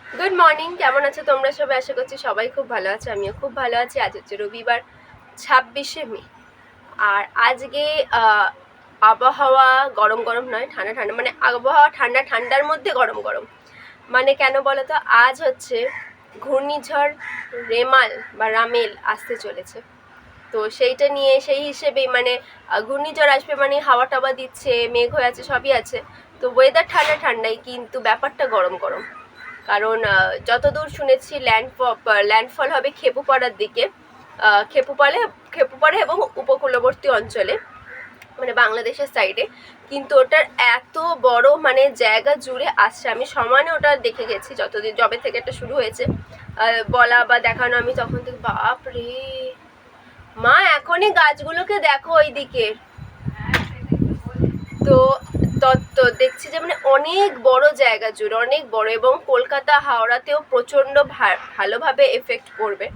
Good morning, কেমন আছো তোমরা সবাই? আশা করছি সবাই খুব ভালো আছে, আমিও খুব ভালো আছি। আজ হচ্ছে রবিবার 26শে মে। আর আজকে আবহাওয়া গরম গরম নয়, ঠান্ডা ঠান্ডা, মানে আবহাওয়া ঠান্ডা ঠান্ডার মধ্যে গরম গরম। মানে কেন বলো তো, আজ হচ্ছে ঘূর্ণিঝড় রেমাল বা রামেল আসতে চলেছে। তো সেইটা নিয়ে সেই হিসেবেই মানে ঘূর্ণিঝড় আসবে মানে হাওয়া টাওয়া দিচ্ছে, মেঘ হয়ে আছে, সবই আছে। তো ওয়েদার ঠান্ডা ঠান্ডাই, কিন্তু ব্যাপারটা গরম গরম। কারণ যতদূর শুনেছি ল্যান্ডফল হবে খেপুপাড়ার দিকে, খেপুপাড়া এবং উপকূলবর্তী অঞ্চলে, মানে বাংলাদেশের সাইডে। কিন্তু ওটার এত বড় মানে জায়গা জুড়ে আসছে, আমি সমানে ওটা দেখে গেছি যতদিন জবে থেকে এটা শুরু হয়েছে বলা বা দেখানো। আমি তখন থেকে বাপ রে মা, এখনই গাছগুলোকে দেখো ওইদিকে। তো তো দেখছি যে মানে অনেক বড় জায়গা জুড়ে, অনেক বড়, এবং কলকাতা হাওড়াতেও প্রচণ্ড ভালোভাবে এফেক্ট করবে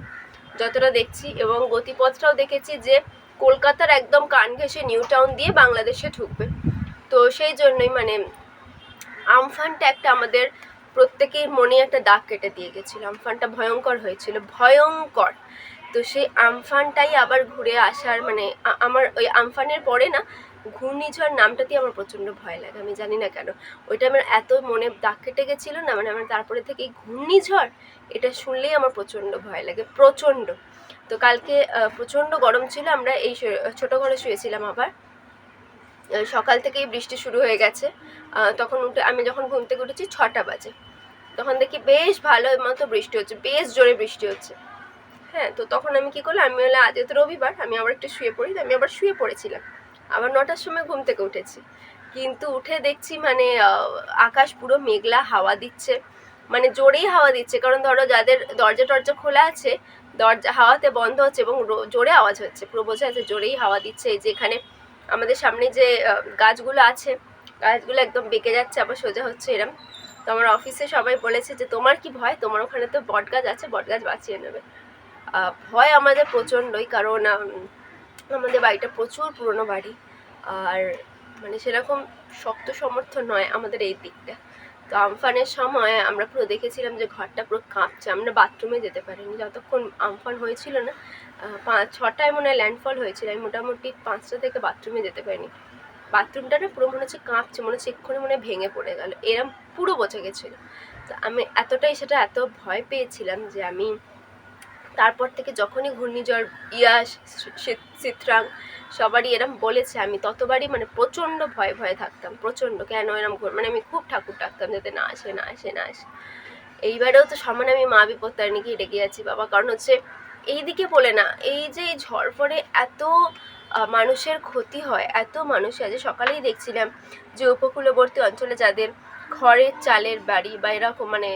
যতটা দেখছি। এবং গতিপথটাও দেখেছি যে কলকাতার একদম কান ঘেঁষে নিউ টাউন দিয়ে বাংলাদেশে ঢুকবে। তো সেই জন্যই মানে আমফানটা একটা আমাদের প্রত্যেকের মনে একটা দাগ কেটে দিয়ে গেছিলো। আমফানটা ভয়ঙ্কর হয়েছিল, ভয়ঙ্কর। তো সেই আমফানটাই আবার ঘুরে আসার মানে আমার ওই আমফানের পরে না ঘূর্ণিঝড় নামটাতেই আমার প্রচণ্ড ভয় লাগে, আমি জানি না কেন। ওইটা আমার এত মনে দাগ কেটে গেছিলো না, মানে আমার তারপরে থেকে এই ঘূর্ণিঝড় এটা শুনলেই আমার প্রচণ্ড ভয় লাগে, প্রচণ্ড। তো কালকে প্রচণ্ড গরম ছিল, আমরা এই ছোটো ঘরে শুয়েছিলাম। আবার সকাল থেকেই বৃষ্টি শুরু হয়ে গেছে। তখন আমি যখন ঘুম থেকে উঠেছি 6টা বাজে, তখন দেখি বেশ ভালো মতো বৃষ্টি হচ্ছে, বেশ জোরে বৃষ্টি হচ্ছে। হ্যাঁ, তো তখন আমি কী করলাম, আমি আজ তো রবিবার, আমি আবার একটু শুয়ে পড়ি। আমি আবার শুয়ে পড়েছিলাম, আবার 9টার সময় ঘুম থেকে উঠেছি। কিন্তু উঠে দেখছি মানে আকাশ পুরো মেঘলা, হাওয়া দিচ্ছে, মানে জোরেই হাওয়া দিচ্ছে। কারণ ধরো যাদের দরজা টরজা খোলা আছে, দরজা হাওয়াতে বন্ধ হচ্ছে এবং জোরে আওয়াজ হচ্ছে, পুরো বোঝা যাচ্ছে জোরেই হাওয়া দিচ্ছে। এই যে এখানে আমাদের সামনে যে গাছগুলো আছে, গাছগুলো একদম বেঁকে যাচ্ছে আবার সোজা হচ্ছে, এরম। তো আমার অফিসে সবাই বলেছে যে তোমার কি ভয়, তোমার ওখানে তো বট গাছ আছে, বট গাছ বাঁচিয়ে নেবে। ভয় আমাদের প্রচণ্ডই, কারণ আমাদের বাড়িটা প্রচুর পুরনো বাড়ি, আর মানে সেরকম শক্ত সমর্থন নয় আমাদের এই দিকটা। তো আমফানের সময় আমরা পুরো দেখেছিলাম যে ঘরটা পুরো কাঁপছে, আমরা বাথরুমে যেতে পারিনি যতক্ষণ আমফান হয়েছিল না। 6টায় মনে হয় ল্যান্ডফল হয়েছিল, আমি মোটামুটি 5টা থেকে বাথরুমে যেতে পারিনি। বাথরুমটা না পুরো মনে হচ্ছে কাঁপছে, মনে হচ্ছে এক্ষুনি মনে ভেঙে পড়ে গেল, এরম পুরো বোঝা গেছিলো। তো আমি এতটাই সেটা এত ভয় পেয়েছিলাম যে আমি তারপর থেকে যখনই ঘূর্ণিঝড় ইয়াস, চিত্রাং সবারই এরম বলেছে, আমি ততবারই মানে প্রচণ্ড ভয়ে ভয়ে থাকতাম, প্রচণ্ড। কেন এরম মানে আমি খুব ঠাকুর ডাকতাম যাতে না আসে, না আসে, না আসে। এইবারেও তো সমানে আমি মা বিপত্তারিণীকে ডেকে যাচ্ছি বাবা, কারণ হচ্ছে এইদিকে বলে না, এই যে ঝড় পড়ে এত মানুষের ক্ষতি হয়, এত মানুষ আছে। সকালেই দেখছিলাম যে উপকূলবর্তী অঞ্চলে যাদের খড়ের চালের বাড়ি বা এরকম মানে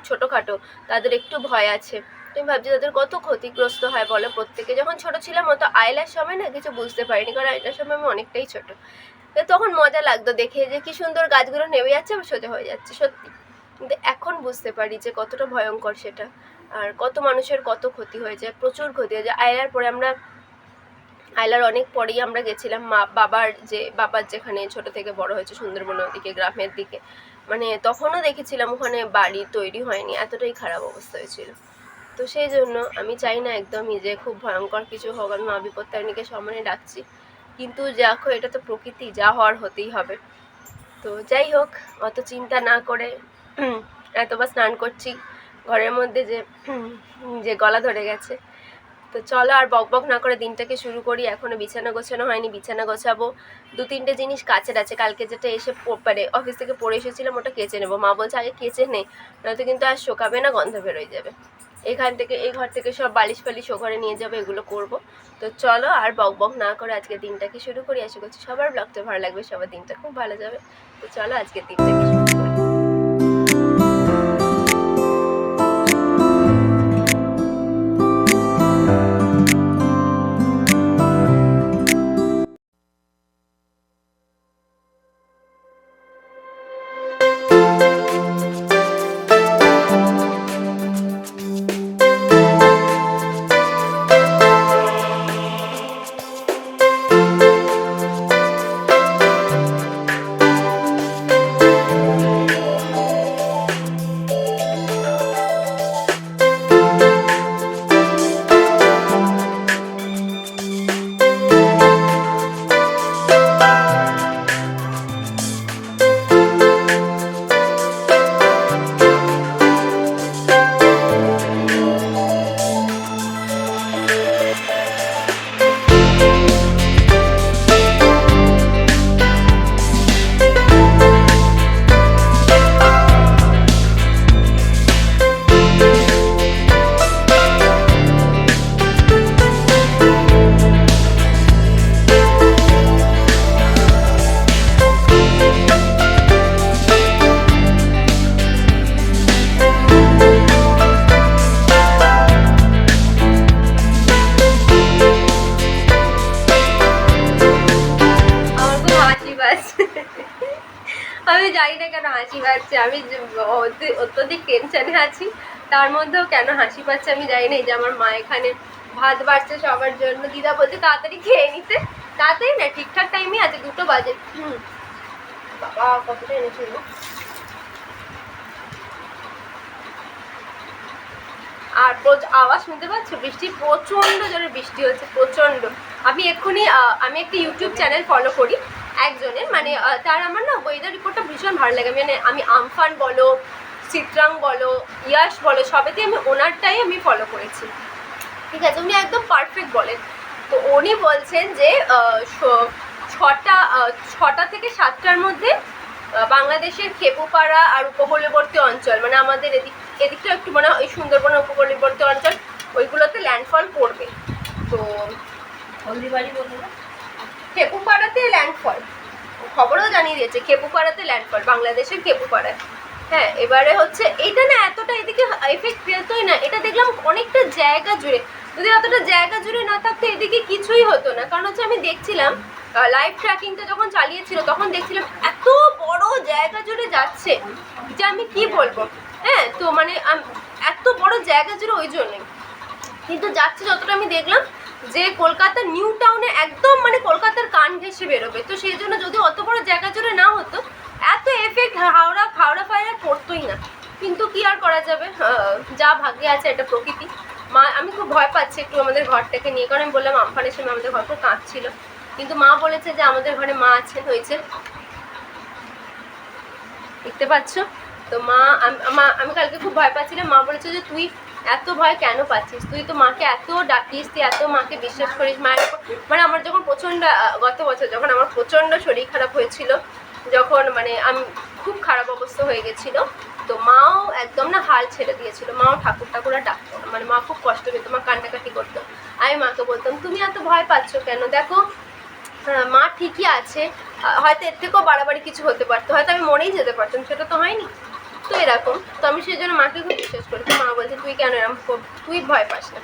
ছোটোখাটো, তাদের একটু ভয় আছে। তুমি ভাবছি তাদের কত ক্ষতিগ্রস্ত হয় বলো। প্রত্যেকে যখন ছোটো ছিলাম অত আইলার সময় না কিছু বুঝতে পারিনি, কারণ আইলার সময় আমি অনেকটাই ছোটো। তখন মজা লাগতো দেখে যে কি সুন্দর গাছগুলো নেমে যাচ্ছে আবার সোজা হয়ে যাচ্ছে, সত্যি। কিন্তু এখন বুঝতে পারি যে কতটা ভয়ঙ্কর সেটা, আর কত মানুষের কত ক্ষতি হয়ে যায়, প্রচুর ক্ষতি হয়ে যায়। আইলার পরে আইলার অনেক পরেই আমরা গেছিলাম বাবার যেখানে ছোট থেকে বড় হয়েছে, সুন্দরবনের দিকে, গ্রামের দিকে। মানে তখনও দেখেছিলাম ওখানে বাড়ি তৈরি হয়নি, এতটাই খারাপ অবস্থা হয়েছিল। তো সেই জন্য আমি চাই না একদমই যে খুব ভয়ঙ্কর কিছু হোক, আমি মা বিপত্তারিণীকে সামনে ডাকছি। কিন্তু দেখো এটা তো প্রকৃতি, যা হওয়ার হতেই হবে। তো যাই হোক, অত চিন্তা না করে এতবার স্নান করছি ঘরের মধ্যে যে গলা ধরে গেছে। তো চলো আর বকবক না করে দিনটাকে শুরু করি। এখনও বিছানা গোছানো হয়নি, বিছানা গোছাবো। 2-3টে জিনিস কাচের আছে, কালকে যেটা এসে মানে অফিস থেকে পরে এসেছিলাম ওটা কেচে নেবো। মা বলছে আগে কেচে নেই, নয়তো কিন্তু আর শোকাবে না, গন্ধ বেরোয় যাবে। এখান থেকে এই ঘর থেকে সব বালিশ ফালিশ ও ঘরে নিয়ে যাবো, এগুলো করবো। তো চলো আর বকবক না করে আজকে দিনটাকে শুরু করি। আশা করছি সবার ব্লগটা ভালো লাগবে, সবার দিনটা খুব ভালো যাবে। তো চলো আজকের দিনটাকে শুরু করি। হাসি পাচ্ছে। আমি অত্যধিক টেনশনে আছি, তার মধ্যেও কেন হাসি পাচ্ছে আমি জানি না। এই যে আমার মা এখানে ভাত বাড়ছে সবার জন্য, দিদা বলছে তাড়াতাড়ি খেয়ে নিতে। তাড়াতাড়ি না, ঠিকঠাক টাইমে আছে, 2টো বাজে। বাবা কতটা এনেছিল। আর আওয়াজ শুনতে পাচ্ছ বৃষ্টি, প্রচণ্ড জোরে বৃষ্টি হচ্ছে, প্রচণ্ড। আমি এক্ষুনি আমি একটা ইউটিউব চ্যানেল ফলো করি একজনের, মানে তার আমার না ওয়েদার রিপোর্টটা ভীষণ ভালো লাগে। মানে আমি আমফান বলো, চিত্রাং বলো, ইয়াশ বলো, সবেতেই আমি ওনারটাই আমি ফলো করেছি, ঠিক আছে। উনি একদম পারফেক্ট বলেন। তো উনি বলছেন যে 6টা থেকে 7টার মধ্যে বাংলাদেশের খেপুপাড়া আর উপকূলবর্তী অঞ্চল, মানে আমাদের এদিকটা একটু মানে ওই সুন্দরবনের উপকূলবর্তী অঞ্চল, ওইগুলোতে ল্যান্ডফল পড়বে। তো হলদিবাড়ি বলতে খেপুপাড়াতে ল্যান্ডফল, খবরও জানিয়ে দিয়েছে খেপুপাড়াতে ল্যান্ডফল, বাংলাদেশের খেপুপাড়ায়। হ্যাঁ, এবারে হচ্ছে এটা না এতটা এদিকে এফেক্ট ফেলতোই না, এটা দেখলাম অনেকটা জায়গা জুড়ে। যদি এতটা জায়গা জুড়ে না থাকতো এদিকে কিছুই হতো না। কারণ হচ্ছে আমি দেখছিলাম লাইভ ট্র্যাকিংটা যখন চালিয়েছিল তখন দেখছিলাম এত বড় জায়গা জুড়ে যাচ্ছে যে আমি কি বলবো। হ্যাঁ, তো মানে এত বড় জায়গা জুড়ে ওই জন্যই কিন্তু যাচ্ছে। যতটা আমি দেখলাম যে কলকাতার নিউ টাউনে একদম মানে কলকাতার কান ঘেঁষে বেরোবে, তো সেই জন্য যদি অত বড় জায়গা জুড়ে না হতো এত এফেক্ট হাওড়া ফায়ারে পড়তোই না। কিন্তু কি আর করা যাবে, যা ভাগ্যে আছে, এটা প্রকৃতি। মা আমি খুব ভয় পাচ্ছি একটু আমাদের ঘরটাকে নিয়ে, কারণ আমি বললাম আমফানের সময় আমাদের ঘর খুব কাঁদছিল, কিন্তু মা বলেছে যে আমাদের ঘরে মা আছেন, হয়েছে, দেখতে পাচ্ছ। তো আমি কালকে খুব ভয় পাচ্ছিলাম, মা বলেছে যে তুই এত ভয় কেন পাচ্ছিস, তুই তো মাকে এত ডাকিস, তুই এত মাকে বিশ্বাস করিস মায়ের। মানে আমার যখন প্রচণ্ড গত বছর যখন আমার প্রচণ্ড শরীর খারাপ হয়েছিল, যখন মানে আমি খুব খারাপ অবস্থা হয়ে গেছিলো, তো মাও একদম না হাল ছেড়ে দিয়েছিল, মাও ঠাকুর আর ডাকতো না, মানে মা খুব কষ্ট পেতো, মা কান্নাকাটি করতো। আমি মাকে বলতাম তুমি এত ভয় পাচ্ছ কেন, দেখো মা ঠিকই আছে, হয়তো এর থেকেও বাড়াবাড়ি কিছু হতে পারতো, হয়তো আমি মরেই যেতে পারতাম, সেটা তো হয়নি। তো এরকম, তো আমি সেই জন্য মাকে খুব বিশ্বাস করি। তো মা বলছে তুই কেন এরকম, তুই ভয় পাস না,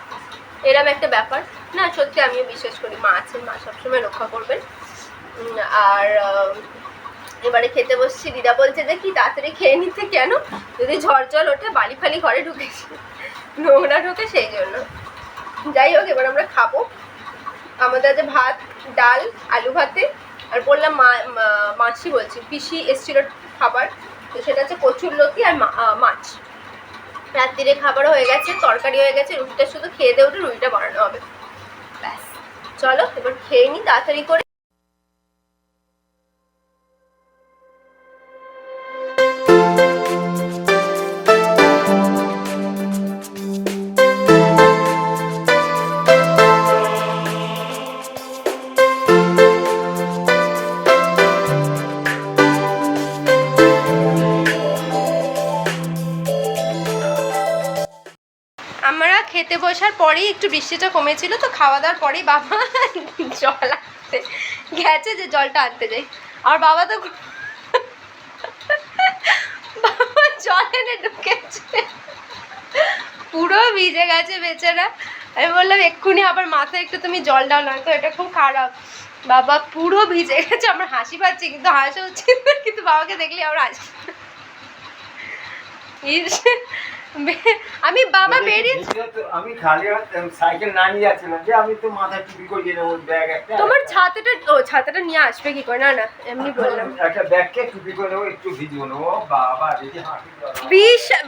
এরকম একটা ব্যাপার না। সত্যি আমিও বিশ্বাস করি মা আছেন, মা সবসময় রক্ষা করবেন। আর এবারে খেতে বসছি, দিদা বলছে যে কি তাড়াতাড়ি খেয়ে নিতে, কেন যদি ঝড় জল ওঠে বালি ফালি ঘরে ঢুকেছি, নোংরা ঢোকে, সেই জন্য। যাই হোক, এবার আমরা খাবো। আমাদের যে ভাত, ডাল, আলু ভাতে, আর বললাম মাছি বলছি পিসি এসেছিল খাবার, তো সেটা হচ্ছে কচুরলতি আর মাছ। রাত্রিরে খাবারও হয়ে গেছে, তরকারি হয়ে গেছে, রুটিটা শুধু খেয়ে দিয়ে উঠে রুটিটা বানানো হবে, ব্যাস। চলো এবার খেয়ে নিই তাড়াতাড়ি করে। আমরা খেতে বসার পরেই একটু বৃষ্টিটা কমেছিল, তো খাওয়া দাওয়ার পরেই বাবা জল আনতে গেছে, যে জলটা আনতে যাই। আর বাবা তো বাবা জল এনে ঢুকেছে, পুরো ভিজে গেছে বেচারা। আমি বললাম এক্ষুনি আবার মাথায় একটু তুমি জল দাও না, তো এটা খুব খারাপ। বাবা পুরো ভিজে গেছে, আমার হাসি পাচ্ছে, কিন্তু হাসা উচিত না, কিন্তু বাবাকে দেখলে আমার হাসি। আমি বাবা বেরিয়ে আমি খালি সাইকেল না নিয়ে যাচ্ছিলাম, যে আমি তো মাথায় টুপি করিয়ে নেবো, ব্যাগ একটা। তোমার ছাতাটা নিয়ে আসবে কি করে? না না, এমনি বললাম একটা ব্যাগকে টুপি করে নেবো, একটু ভিজবো না। ও বাবা দেখি হাঁটি,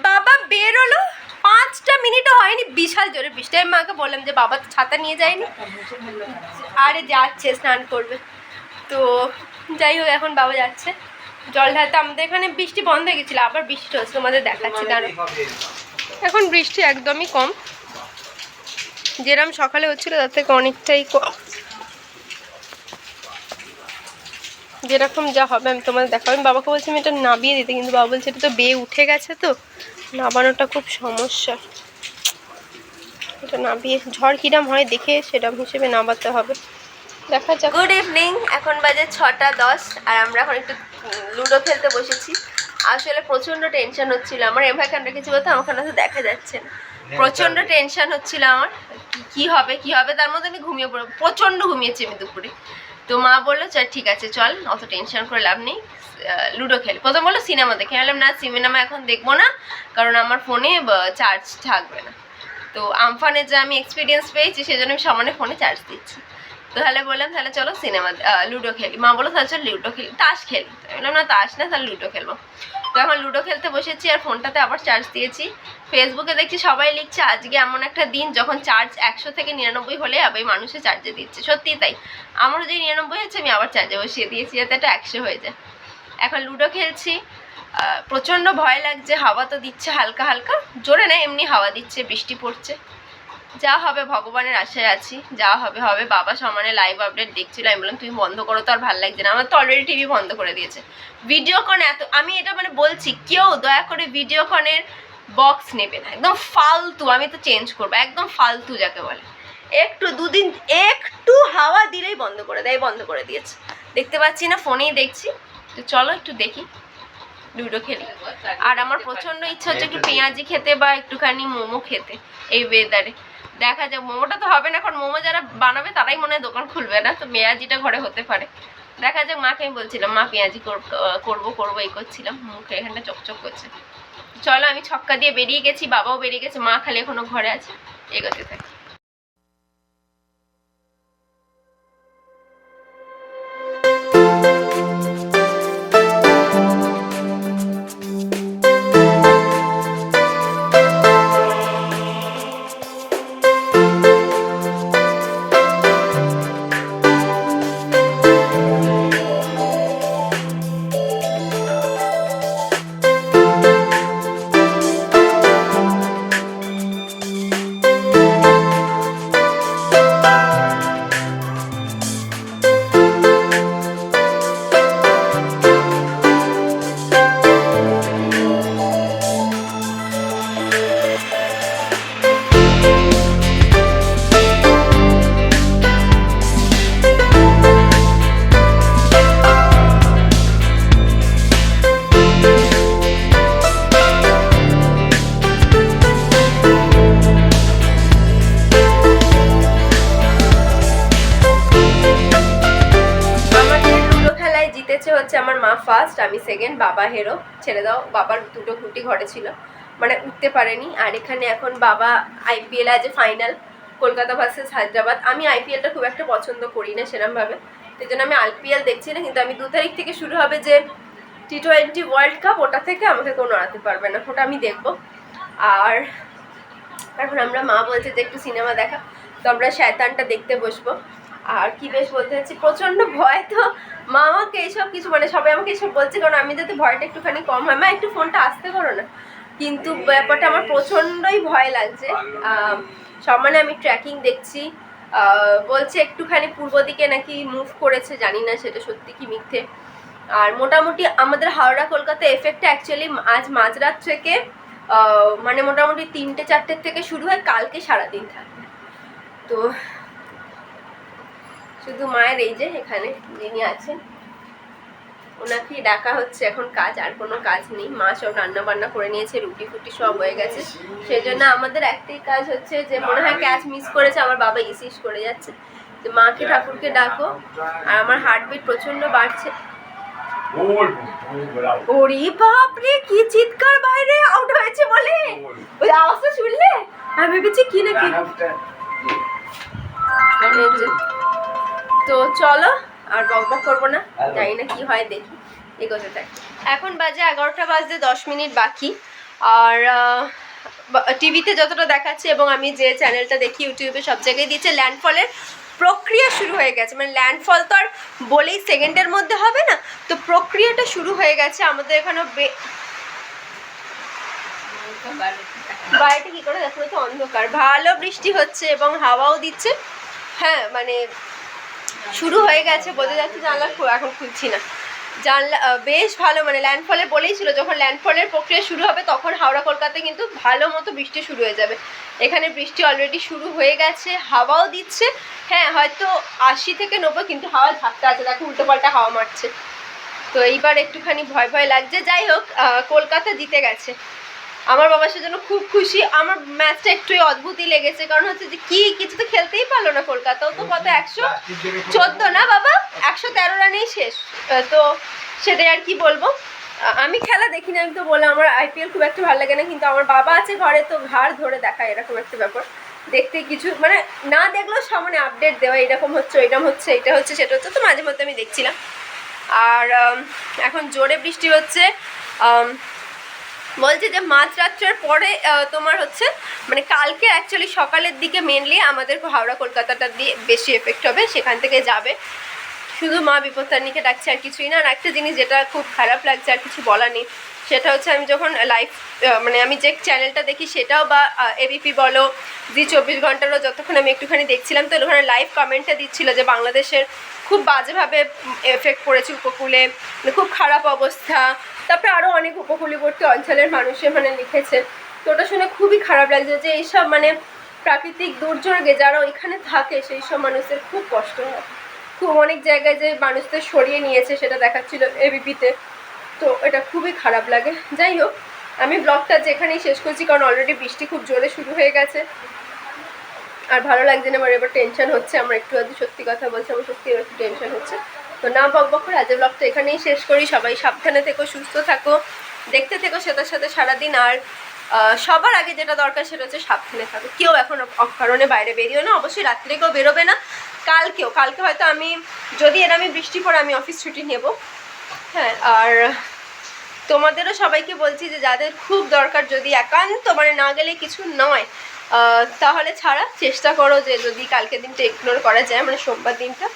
বাবা বেরোলো 5টা মিনিটও হয়নি, বিশাল জোরে বৃষ্টি। আমি মাকে বললাম যে বাবা তো ছাতা নিয়ে যায়নি, আরে যাচ্ছে স্নান করবে। তো যাই হোক, এখন বাবা যাচ্ছে জল ঢালতে। আমাদের এখানে বৃষ্টি বন্ধ হয়ে গেছিলো, আবার বৃষ্টি হচ্ছে, তোমাদের দেখাচ্ছি দাঁড়ো। এখন বৃষ্টি একদমই কম, যেরকম সকালে হচ্ছিল তার থেকে অনেকটাই কম। যেরকম যা হবে আমি তোমাদের দেখাবো। আমি বাবাকে বলছি আমি এটা নাবিয়ে দিতে, কিন্তু বাবা বলছে এটা তো বেয়ে উঠে গেছে, তো নাবানোটা খুব সমস্যা। এটা নাবিয়ে ঝড় কিরম হয় দেখে সেরকম হিসেবে নাবাতে হবে, দেখা যাক। গুড ইভিনিং, এখন বাজে 6:10, আর আমরা এখন একটু লুডো খেলতে বসেছি। আসলে প্রচণ্ড টেনশন হচ্ছিল আমার, এভাবে কেন রেখেছি বলতে আমার তো দেখা যাচ্ছে না, প্রচণ্ড টেনশন হচ্ছিল আমার, কি হবে, তার মধ্যে আমি ঘুমিয়ে পড়বো, প্রচণ্ড ঘুমিয়েছি আমি দুপুরে। তো মা বললো চল ঠিক আছে চল, অত টেনশন করে লাভ নেই, লুডো খেলি। প্রথম বললো সিনেমা দেখে, বললাম না সিনেমা এখন দেখবো না, কারণ আমার ফোনে চার্জ থাকবে না। তো আমফানে যে আমি এক্সপিরিয়েন্স পেয়েছি সেজন্য আমি সামনে ফোনে চার্জ দিচ্ছি। তো তাহলে বললাম তাহলে চলো সিনেমা লুডো খেলি। মা বললো তাহলে চল লুডো খেলি, তাস খেলি। আমি বললাম না তাস না, তাহলে লুডো খেলবো। তো এখন লুডো খেলতে বসেছি আর ফোনটাতে আবার চার্জ দিয়েছি। ফেসবুকে দেখছি সবাই লিখছে আজকে এমন একটা দিন যখন চার্জ 100 থেকে 99 হলে আবার মানুষে চার্জে দিচ্ছে। সত্যি তাই, আমারও যে 99 হচ্ছে আমি আবার চার্জে বসিয়ে দিয়েছি যাতে এটা 100 হয়ে যায়। এখন লুডো খেলছি, প্রচণ্ড ভয় লাগছে, হাওয়া তো দিচ্ছে হালকা হালকা, জোরে না এমনি হাওয়া দিচ্ছে, বৃষ্টি পড়ছে। যা হবে ভগবানের আশায় আছি, যা হবে হবে। বাবা সমানে লাইভ আপডেট দেখছিল, আমি বললাম তুমি বন্ধ করো, তো আর ভালো লাগছে না আমার, তো অলরেডি টিভি বন্ধ করে দিয়েছে। ভিডিওকন এত, আমি এটা মানে বলছি কেউ দয়া করে ভিডিওকনের বক্স নেবে না, একদম ফালতু। আমি তো চেঞ্জ করবো, একদম ফালতু যাকে বলে। একটু দুদিন একটু হাওয়া দিলেই বন্ধ করে দেয়, বন্ধ করে দিয়েছে। দেখতে পাচ্ছি না, ফোনেই দেখছি। তো চলো একটু দেখি, লুডো খেলি। আর আমার প্রচণ্ড ইচ্ছা হচ্ছে একটু পেঁয়াজি খেতে বা একটুখানি মোমো খেতে এই ওয়েদারে। দেখা যাক, মোমোটা তো হবে না, এখন মোমো যারা বানাবে তারাই মনে হয় দোকান খুলবে না, তো পেঁয়াজিটা ঘরে হতে পারে। দেখা যাক, মাকে আমি বলছিলাম মা পেঁয়াজি করবো এই করছিলাম, মুখে এখানটা চকচক করছে। চলো আমি ছক্কা দিয়ে বেরিয়ে গেছি, বাবাও বেরিয়ে গেছে, মা খালি এখনো ঘরে আছে, এগোতে থাকি। হচ্ছে আমার মা ফার্স্ট, আমি সেকেন্ড, বাবা হেরো। ছেড়ে দাও, বাবার দুটো খুঁটি ঘরে ছিল, মানে উঠতে পারেনি। আর এখানে এখন বাবা আইপিএল আছে ফাইনাল, কলকাতা ভার্সেস হায়দ্রাবাদ। আমি আইপিএলটা খুব একটা পছন্দ করি না সেরমভাবে, সেই জন্য আমি আইপিএল দেখছি না। কিন্তু আমি 2 তারিখ থেকে শুরু হবে যে T20 ওয়ার্ল্ড কাপ, ওটা থেকে আমাকে কেউ নড়াতে পারবে না, ওটা আমি দেখবো। আর এখন আমরা, মা বলছে যে একটু সিনেমা দেখা, তো আমরা শয়তানটা দেখতে বসবো। আর কি বেশ বলতে চাচ্ছি, প্রচণ্ড ভয়। তো মা আমাকে এইসব কিছু, মানে সবাই আমাকে এইসব বলছে কারণ আমি যাতে ভয়টা একটুখানি কম হয়, মা একটু ফোনটা আসতে করো না। কিন্তু ব্যাপারটা আমার প্রচণ্ডই ভয় লাগছে। সব মানে আমি ট্র্যাকিং দেখছি, বলছে একটুখানি পূর্ব দিকে নাকি মুভ করেছে, জানি না সেটা সত্যি কি মিথ্যে। আর মোটামুটি আমাদের হাওড়া কলকাতা এফেক্টটা অ্যাকচুয়ালি আজ মাঝরাত থেকে মানে মোটামুটি 3টে-4টের থেকে শুরু হয়, কালকে সারাদিন থাকবে। তো শুধু মায়ের এই যে এখানে যিনি আছেন ওনাকেই ডাকা হচ্ছে এখন, কাজ আর কোনো কাজ নেই। মা সব রান্না বান্না করে নিয়েছে, রুটি ফুটি সব হয়ে গেছে। সেই জন্য আমাদের একটাই কাজ হচ্ছে যে মনে হয় ক্যাচ মিস করেছে, আমার বাবা ইসিস করে যাচ্ছে যে মাকে ঠাকুরকে ডাকো। আর আমার হার্টবিট প্রচন্ড বাড়ছে। ওরে বাপরে, কি চিৎকার বাইরে, আউট হয়েছে বলে ওই আওয়াজটা শুনলে আমি ভেবেছি কি না কি। তো চলো আর বকবক করবো না, জানি না কি হয়, দেখি এগোতে থাকি। এখন বাজে 11টা বাজতে 10 মিনিট বাকি। আর টিভিতে যতটা দেখাচ্ছে এবং আমি যে চ্যানেলটা দেখি ইউটিউবে সব জায়গায় দিচ্ছে ল্যান্ডফলের প্রক্রিয়া শুরু হয়ে গেছে। মানে ল্যান্ডফল তো আর বলেই সেকেন্ডের মধ্যে হবে না, তো প্রক্রিয়াটা শুরু হয়ে গেছে আমাদের এখানে। বাইরে কি করে দেখো তো অন্ধকার, ভালো বৃষ্টি হচ্ছে এবং হাওয়াও দিচ্ছে। হ্যাঁ মানে শুরু হয়ে গেছে, বোঝা যাচ্ছে। জানলা এখন খুলছি না, জানলা বেশ ভালো, মানে ল্যান্ডফলে বলেই ছিল যখন ল্যান্ডফলের প্রক্রিয়া শুরু হবে তখন হাওড়া কলকাতায় কিন্তু ভালো মতো বৃষ্টি শুরু হয়ে যাবে। এখানে বৃষ্টি অলরেডি শুরু হয়ে গেছে, হাওয়াও দিচ্ছে। হ্যাঁ হয়তো 80 থেকে 90, কিন্তু হাওয়া ঝাপটা আছে, দেখো উল্টো পাল্টা হাওয়া মারছে। তো এইবার একটুখানি ভয় ভয় লাগছে। যাই হোক, কলকাতা জিতে গেছে, আমার বাবা সেজন্য খুব খুশি। আমার ম্যাচটা একটুই অদ্ভুতই লেগেছে, কারণ হচ্ছে যে কি কিছু তো খেলতেই পারলো না কলকাতাও, তো কত 114 না বাবা, 113 রানেই শেষ। তো সেটাই আর কি বলবো। আমি খেলা দেখিনি, আমি তো বললাম আমার আইপিএল খুব একটা ভালো লাগে না, কিন্তু আমার বাবা আছে ঘরে তো ঘাড় ধরে দেখায় এরকম একটা ব্যাপার। দেখতে কিছু মানে না দেখলেও সামনে আপডেট দেওয়া, এরকম হচ্ছে ওইরকম হচ্ছে এটা হচ্ছে সেটা হচ্ছে, তো মাঝে মধ্যে আমি দেখছিলাম। আর এখন জোরে বৃষ্টি হচ্ছে। বলছে যে মাঝরাত্রের পরে তোমার হচ্ছে মানে কালকে অ্যাকচুয়ালি সকালের দিকে মেনলি আমাদের হাওড়া কলকাতাটা দিয়ে বেশি এফেক্ট হবে, সেখান থেকে যাবে। শুধু মা বিপত্তারিণীকে ডাকছে আর কিছুই না। আর একটা জিনিস যেটা খুব খারাপ লাগছে, আর কিছু বলার নেই, সেটা হচ্ছে আমি যখন লাইভ মানে আমি যে চ্যানেলটা দেখি সেটাও বা এবিপি বলো, জি 24 ঘন্টারও যতক্ষণ আমি একটুখানি দেখছিলাম, তো ওখানে লাইভ কমেন্টটা দিচ্ছিল যে বাংলাদেশের খুব বাজেভাবে এফেক্ট পড়েছে উপকূলে, মানে খুব খারাপ অবস্থা। তারপরে আরও অনেক উপকূলীবর্তী অঞ্চলের মানুষে মানে লিখেছে। তো ওটা শুনে খুবই খারাপ লাগছে যে এইসব মানে প্রাকৃতিক দুর্যোগে যারা ওইখানে থাকে সেই সব মানুষের খুব কষ্ট হয়। খুব অনেক জায়গায় যে মানুষদের সরিয়ে নিয়েছে সেটা দেখাচ্ছিল এবিপিতে, তো এটা খুবই খারাপ লাগে। যাই হোক, আমি ব্লগটা যেখানেই শেষ করছি, কারণ অলরেডি বৃষ্টি খুব জোরে শুরু হয়ে গেছে। আর ভালো লাগছে না, আমার এবার টেনশন হচ্ছে। আমার একটু আধটু সত্যি কথা বলছি, আমার সত্যি এবার একটু টেনশন হচ্ছে। তো না বক বক করে আজকের ব্লগটা এখানেই শেষ করি। সবাই সাবধানে থেকো, সুস্থ থাকো, দেখতে থেকো সেটার সাথে সারাদিন। আর সবার আগে যেটা দরকার সেটা হচ্ছে সাবধানে থাকো। কেউ এখন অকারণে বাইরে বেরিও না, অবশ্যই রাত্রে কেউ বেরোবে না। কালকে হয়তো আমি যদি এরকমই বৃষ্টি পড়ে আমি অফিস ছুটি নেব। হ্যাঁ, আর তোমাদেরও সবাইকে বলছি যে যাদের খুব দরকার, যদি একান্ত মানে না গেলে কিছু নয়, তাহলে ছাড়া চেষ্টা করো যে যদি কালকের দিনটা ইগনোর করা যায়, মানে সোমবার দিনটা।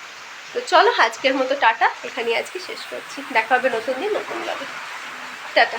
তো চলো আজকের মতো টাটা, এখানেই আজকে শেষ করছি। দেখা হবে নতুন দিন নতুন ব্লগে। টাটা।